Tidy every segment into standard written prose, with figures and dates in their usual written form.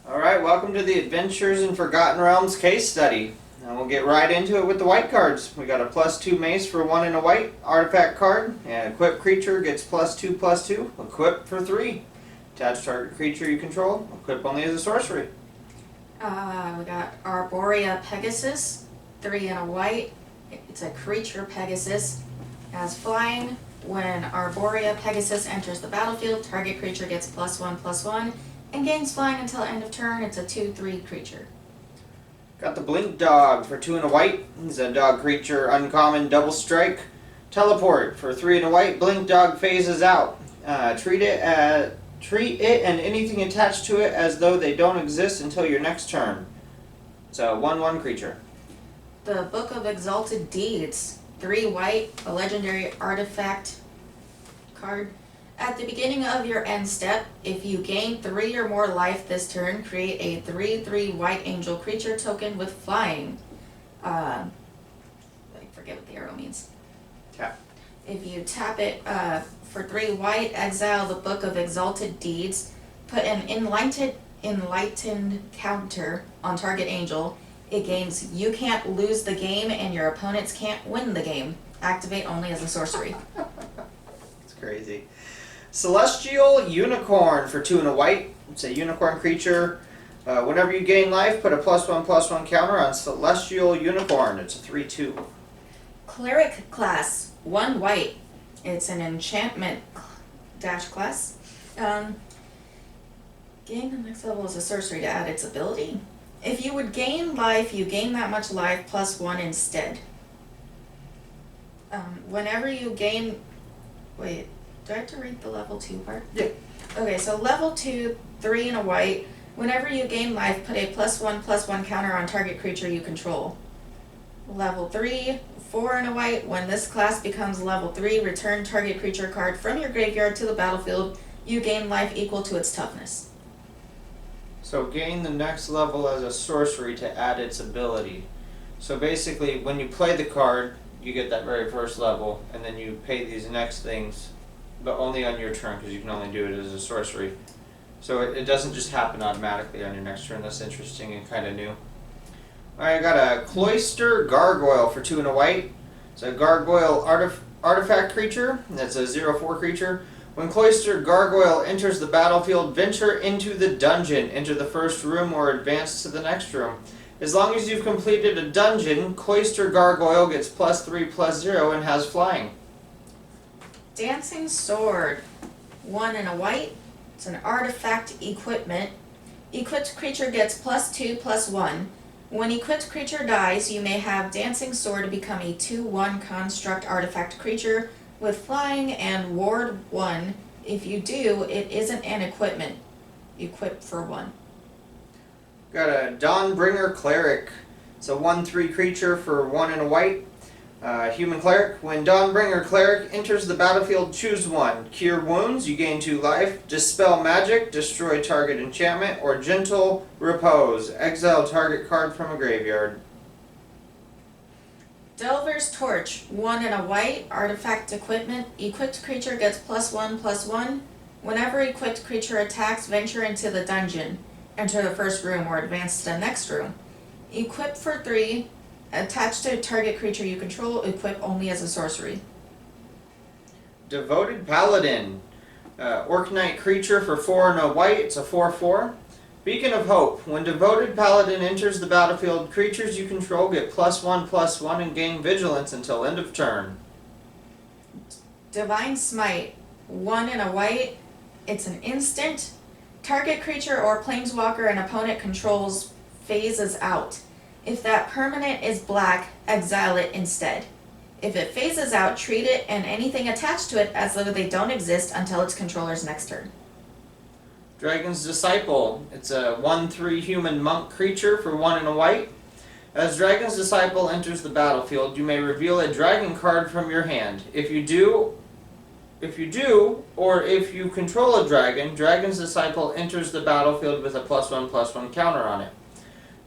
Alright, welcome to the Adventures in Forgotten Realms case study. And we'll get right into it with the white cards. We got a +2 mace for 1 and a white artifact card. And equip creature gets +2/+2. Equip for 3. Attach target creature you control. Equip only as a sorcery. We got Arborea Pegasus, 3 and a white. It's a creature Pegasus. As flying, when Arborea Pegasus enters the battlefield, target creature gets +1/+1 and gains flying until end of turn. It's a 2/3 creature. Got the Blink Dog for 2 and a white. He's a dog creature, uncommon, double strike. Teleport for 3 and a white. Blink Dog phases out. Treat it and anything attached to it as though they don't exist until your next turn. It's a 1/1 creature. The Book of Exalted Deeds, 3 white, a legendary artifact card. At the beginning of your end step, if you gain 3 or more life this turn, create a 3/3 white angel creature token with flying. I forget what the arrow means. Tap. If you tap it for 3 white, exile the Book of Exalted Deeds, put an enlightened counter on target angel. It gains you can't lose the game and your opponents can't win the game. Activate only as a sorcery. It's crazy. Celestial Unicorn for 2 and a white. It's a unicorn creature. Whenever you gain life, put a +1/+1 counter on Celestial Unicorn. It's a 3/2. Cleric class, 1 white. It's an enchantment class. Gain the next level as a sorcery to add its ability. If you would gain life, you gain that much life +1 instead. Whenever you gain... Wait, do I have to read the level 2 part? Yeah. Okay, so level 2, 3 and a white. Whenever you gain life, put a +1/+1 counter on target creature you control. Level 3, 4 and a white. When this class becomes level 3, return target creature card from your graveyard to the battlefield. You gain life equal to its toughness. So gain the next level as a sorcery to add its ability. So basically, when you play the card, you get that very first level, and then you pay these next things, but only on your turn, because you can only do it as a sorcery. So it doesn't just happen automatically on your next turn. That's interesting and kind of new. Alright, I got a Cloister Gargoyle for 2 and a white. It's a gargoyle artifact creature. That's a 0/4 creature. When Cloister Gargoyle enters the battlefield, venture into the dungeon. Enter the first room or advance to the next room. As long as you've completed a dungeon, Cloister Gargoyle gets +3/+0 and has flying. Dancing Sword, 1 and a white. It's an artifact equipment. Equipped creature gets +2/+1. When equipped creature dies, you may have Dancing Sword become a 2/1 construct artifact creature with flying and ward 1. If you do, it isn't an equipment. Equip for 1. Got a Dawnbringer Cleric. It's a 1/3 creature for 1 and a white. Human Cleric. When Dawnbringer Cleric enters the battlefield, choose 1. Cure wounds, you gain 2 life. Dispel magic, destroy target enchantment. Or Gentle Repose, exile target card from a graveyard. Delver's Torch, 1 and a white, artifact equipment. Equipped creature gets +1/+1. Whenever equipped creature attacks, venture into the dungeon. Enter the first room or advance to the next room. Equip for 3. Attached to a target creature you control, equip only as a sorcery. Devoted Paladin. Orc Knight creature for 4 and a white. It's a 4/4. Beacon of Hope. When Devoted Paladin enters the battlefield, creatures you control get +1/+1 and gain vigilance until end of turn. Divine Smite, 1 and a white. It's an instant. Target creature or planeswalker an opponent controls phases out. If that permanent is black, exile it instead. If it phases out, treat it and anything attached to it as though they don't exist until its controller's next turn. Dragon's Disciple. It's a 1/3 human monk creature for 1 and a white. As Dragon's Disciple enters the battlefield, you may reveal a dragon card from your hand. If you do, or if you control a dragon, Dragon's Disciple enters the battlefield with a +1/+1 counter on it.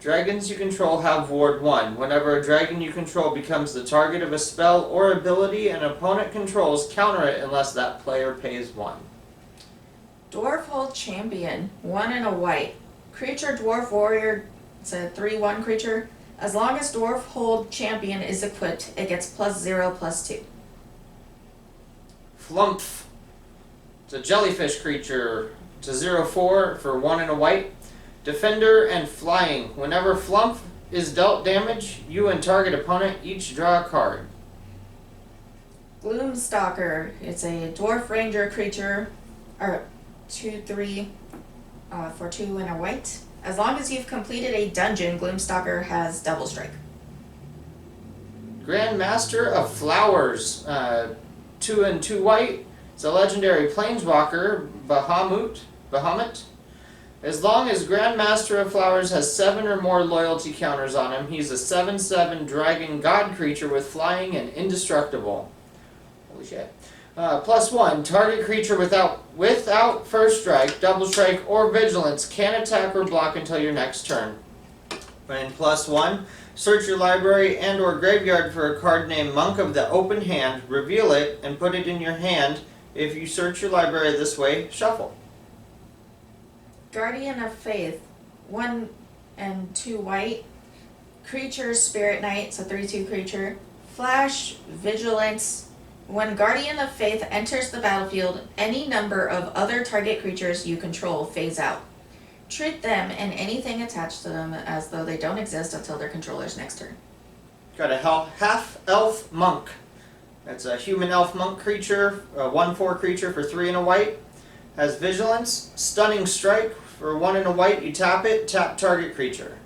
Dragons you control have Ward 1. Whenever a dragon you control becomes the target of a spell or ability an opponent controls, counter it unless that player pays 1. Dwarfhold Champion, 1 and a white. Creature Dwarf Warrior, it's a 3/1 creature. As long as Dwarf Hold Champion is equipped, it gets +0/+2. Flumph. It's a jellyfish creature. It's a 0/4 for 1 and a white. Defender and flying. Whenever Flumph is dealt damage, you and target opponent each draw a card. Gloomstalker, it's a Dwarf Ranger creature, or 2/3 for 2 and a white. As long as you've completed a dungeon, Gloomstalker has double strike. Grandmaster of Flowers. 2 and 2 white. It's a legendary planeswalker, Bahamut. As long as Grandmaster of Flowers has 7 or more loyalty counters on him, he's a 7/7 dragon god creature with flying and indestructible. Holy shit. +1, target creature without first strike, double strike, or vigilance can attack or block until your next turn. And +1, search your library and or graveyard for a card named Monk of the Open Hand, reveal it, and put it in your hand. If you search your library this way, shuffle. Guardian of Faith, 1 and 2 white. Creature Spirit Knight, it's a 3/2 creature. Flash, Vigilance. When Guardian of Faith enters the battlefield, any number of other target creatures you control phase out. Treat them and anything attached to them as though they don't exist until their controller's next turn. Got a half-elf monk. That's a human elf monk creature, a 1/4 creature for 3 and a white. Has vigilance, stunning strike for 1 and a white. You tap it, tap target creature.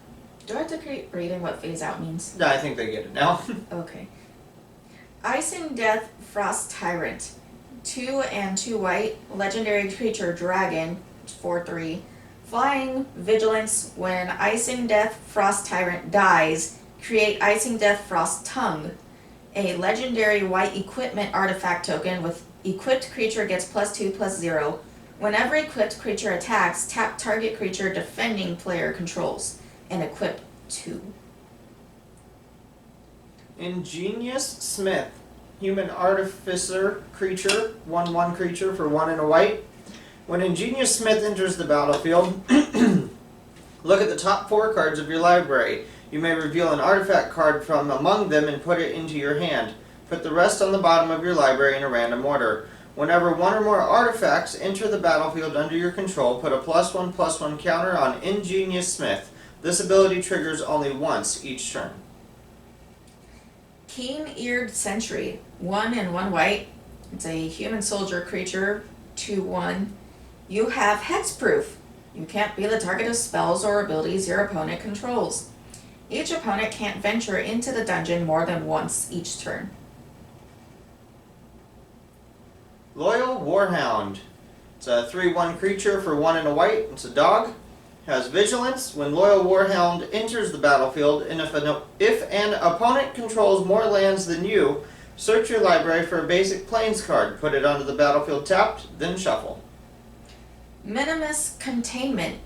Do I have to keep reading what phase out means? Yeah, I think they get it now. Okay. Icing Death Frost Tyrant, 2 and 2 white, legendary creature dragon, 4/3. Flying, Vigilance. When Icing Death Frost Tyrant dies, create Icing Death Frost Tongue, a legendary white equipment artifact token with equipped creature gets +2/+0. Whenever equipped creature attacks, tap target creature defending player controls and equip 2. Ingenious Smith. Human artificer creature, 1/1 creature for 1 and a white. When Ingenious Smith enters the battlefield, look at the top 4 cards of your library. You may reveal an artifact card from among them and put it into your hand. Put the rest on the bottom of your library in a random order. Whenever 1 or more artifacts enter the battlefield under your control, put a +1/+1 counter on Ingenious Smith. This ability triggers only once each turn. Keen-Eared Sentry, 1 and 1 white. It's a human soldier creature, 2/1. You have hexproof. You can't be the target of spells or abilities your opponent controls. Each opponent can't venture into the dungeon more than once each turn. Loyal Warhound. It's a 3/1 creature for 1 and a white. It's a dog. Has vigilance. When Loyal Warhound enters the battlefield, and if an opponent controls more lands than you, search your library for a basic plains card. Put it onto the battlefield tapped, then shuffle. Minimus Containment.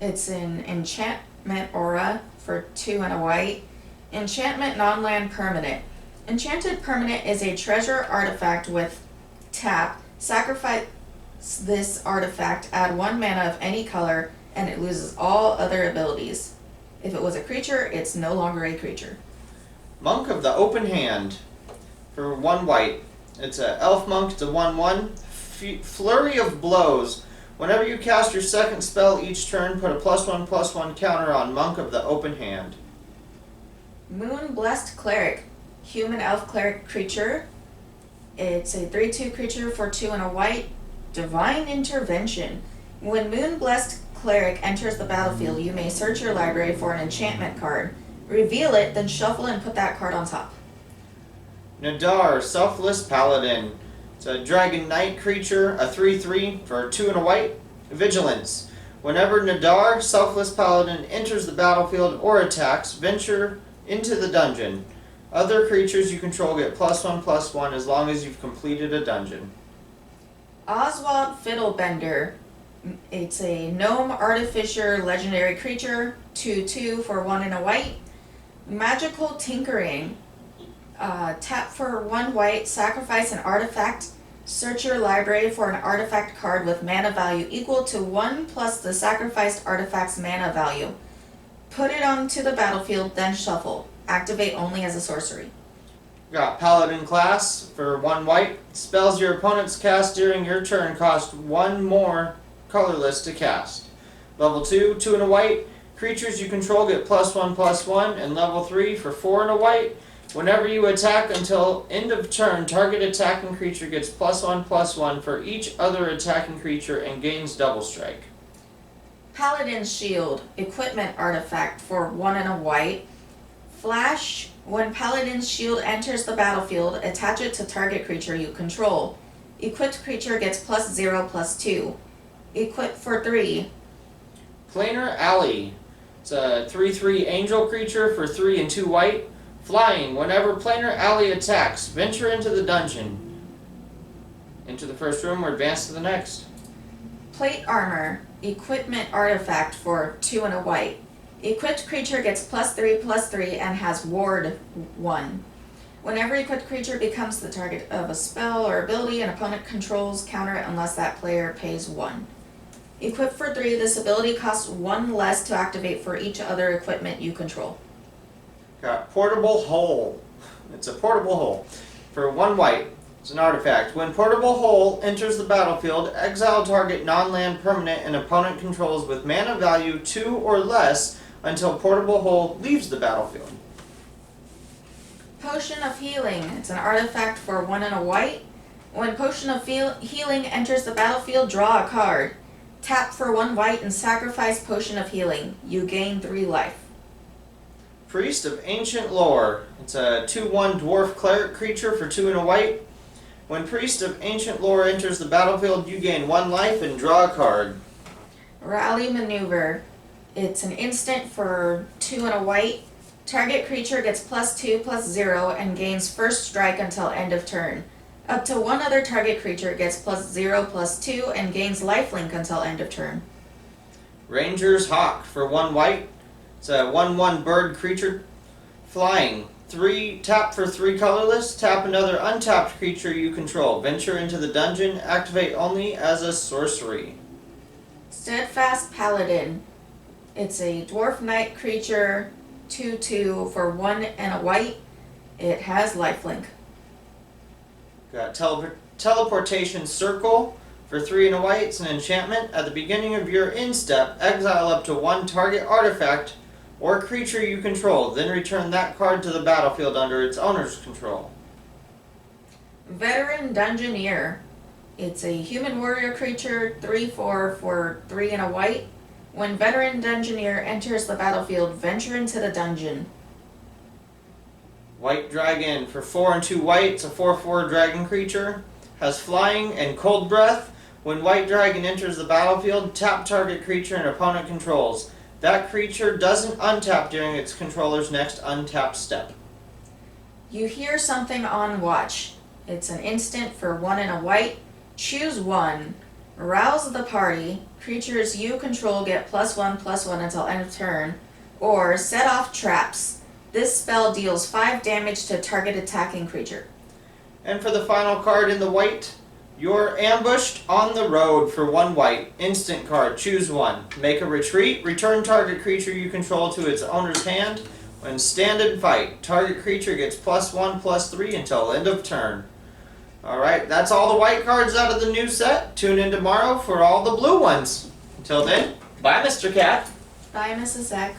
It's an enchantment aura for 2 and a white. Enchantment non-land permanent. Enchanted permanent is a treasure artifact with tap. Sacrifice this artifact, add 1 mana of any color, and it loses all other abilities. If it was a creature, it's no longer a creature. Monk of the Open Hand for 1 white. It's a elf monk. It's a 1/1. Flurry of Blows. Whenever you cast your second spell each turn, put a +1/+1 counter on Monk of the Open Hand. Moon Blessed Cleric, human elf cleric creature. It's a 3/2 creature for 2 and a white. Divine Intervention. When Moon Blessed Cleric enters the battlefield, you may search your library for an enchantment card. Reveal it, then shuffle and put that card on top. Nadar, Selfless Paladin. It's a Dragon Knight creature, a 3/3 for 2 and a white. Vigilance. Whenever Nadar, Selfless Paladin, enters the battlefield or attacks, venture into the dungeon. Other creatures you control get +1/+1 as long as you've completed a dungeon. Oswald Fiddlebender. It's a gnome artificer legendary creature, 2/2 for 1 and a white. Magical Tinkering. Tap for 1 white, sacrifice an artifact, Search your library for an artifact card with mana value equal to 1 plus the sacrificed artifact's mana value. Put it onto the battlefield, then shuffle. Activate only as a sorcery. Got Paladin class for 1 white. Spells your opponents cast during your turn cost 1 more colorless to cast. Level 2, 2 and a white. Creatures you control get +1/+1, and level 3 for 4 and a white. Whenever you attack until end of turn, target attacking creature gets +1/+1 for each other attacking creature and gains double strike. Paladin's Shield, equipment artifact for 1 and a white. Flash, when Paladin's Shield enters the battlefield, attach it to target creature you control. Equipped creature gets +0/+2. Equip for 3. Planar Alley. It's a 3/3 angel creature for 3 and 2 white. Flying. Whenever Planar Alley attacks, venture into the dungeon. Into the first room or advance to the next. Plate Armor, equipment artifact for 2 and a white. Equipped creature gets +3/+3 and has Ward 1. Whenever equipped creature becomes the target of a spell or ability an opponent controls, counter it unless that player pays 1. Equip for 3, this ability costs 1 less to activate for each other equipment you control. Got Portable Hole. It's a portable hole for 1 white. It's an artifact. When Portable Hole enters the battlefield, exile target non-land permanent an opponent controls with mana value 2 or less until Portable Hole leaves the battlefield. Potion of Healing. It's an artifact for 1 and a white. When Potion of Healing enters the battlefield, draw a card. Tap for 1 white and sacrifice Potion of Healing. You gain 3 life. Priest of Ancient Lore. It's a 2/1 dwarf cleric creature for 2 and a white. When Priest of Ancient Lore enters the battlefield, you gain 1 life and draw a card. Rally Maneuver. It's an instant for 2 and a white. Target creature gets +2/+0 and gains first strike until end of turn. Up to 1 other target creature gets +0/+2 and gains lifelink until end of turn. Ranger's Hawk for 1 white. It's a 1/1 bird creature. Flying. 3 tap for 3 colorless. Tap another untapped creature you control. Venture into the dungeon. Activate only as a sorcery. Steadfast Paladin. It's a dwarf knight creature, 2/2 for 1 and a white. It has lifelink. Got Teleportation Circle for 3 and a white. It's an enchantment. At the beginning of your end step, exile up to 1 target artifact or creature you control. Then return that card to the battlefield under its owner's control. Veteran Dungeoneer. It's a human warrior creature, 3/4 for 3 and a white. When Veteran Dungeoneer enters the battlefield, venture into the dungeon. White Dragon for 4 and 2 white. It's a 4/4 dragon creature. Has flying and cold breath. When White Dragon enters the battlefield, tap target creature and opponent controls. That creature doesn't untap during its controller's next untap step. You hear something on watch. It's an instant for 1 and a white. Choose 1. Rouse the party. Creatures you control get +1/+1 until end of turn. Or set off traps. This spell deals 5 damage to target attacking creature. And for the final card in the white, you're ambushed on the road for 1 white. Instant card, choose 1. Make a retreat, return target creature you control to its owner's hand. When stand and fight, target creature gets +1/+3 until end of turn. Alright, that's all the white cards out of the new set. Tune in tomorrow for all the blue ones. Until then, bye Mr. Cat. Bye, Mrs. Zach.